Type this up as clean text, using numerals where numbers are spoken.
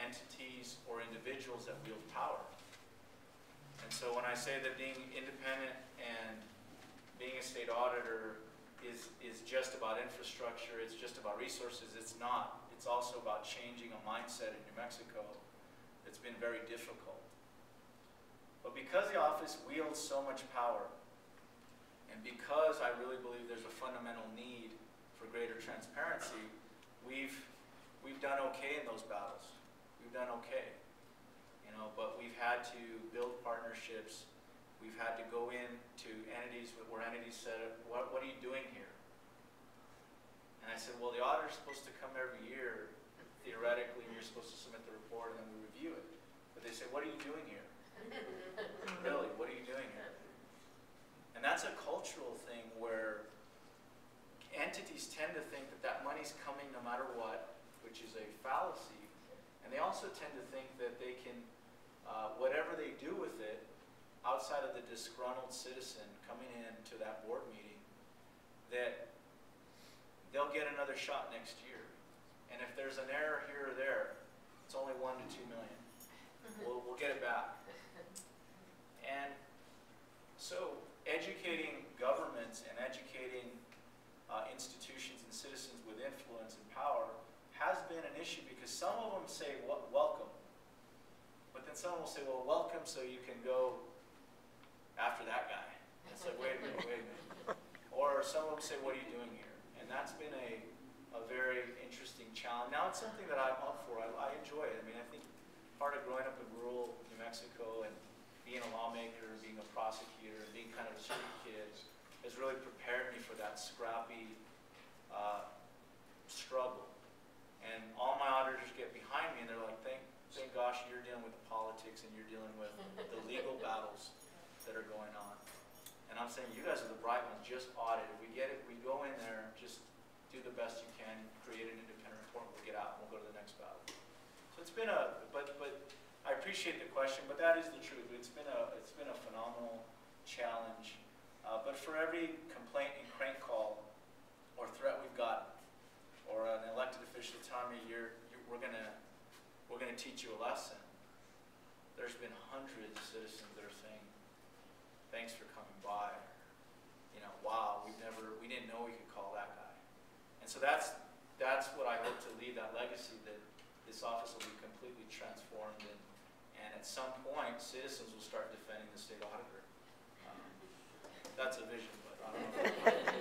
entities or individuals that wield power. And so when I say that being independent and being a state auditor is just about infrastructure, it's just about resources, it's not. It's also about changing a mindset in New Mexico that's been very difficult. But because the office wields so much power, and because I really believe there's a fundamental need for greater transparency, we've done okay in those battles. We've done okay, you know, but we've had to build partnerships. We've had to go into entities where entities said, what are you doing here? And I said, well, the auditor's supposed to come every year, theoretically, and you're supposed to submit the report and then we review it. But they say, what are you doing here? Really, what are you doing here? And that's a cultural thing where entities tend to think that that money's coming no matter what, which is a fallacy. And they also tend to think that they can, whatever they do with it, outside of the disgruntled citizen coming in to that board meeting, that they'll get another shot next year. And if there's an error here or there, it's only 1 to 2 million. We'll get it back. And so educating governments and educating institutions and citizens with influence and power has been an issue, because some of them say welcome, but then some will say, well, welcome so you can go after that guy. It's like, wait a minute. Or some of them say, what are you doing here? And that's been a very interesting challenge. Now it's something that I'm up for. I enjoy it. I mean, I think part of growing up in rural New Mexico and being a lawmaker, being a prosecutor, and being kind of a street kid has really prepared me for that scrappy struggle. And all my auditors get behind me and they're like, thank gosh you're dealing with the politics and you're dealing with the legal battles that are going on. And I'm saying, you guys are the bright ones, just audit. If we get it, we go in there, just do the best you can, create an independent report, we'll get out and we'll go to the next battle. So it's been but I appreciate the question, but that is the truth. It's been a phenomenal challenge. But for every complaint and crank call or threat we've got, or an elected official telling me we're gonna teach you a lesson, there's been hundreds of citizens that are saying, thanks for coming by. You know, wow, we didn't know we could call that guy. And so that's what I hope to leave, that legacy, that this office will be completely transformed, and at some point, citizens will start defending the state auditor. That's a vision, but I don't know.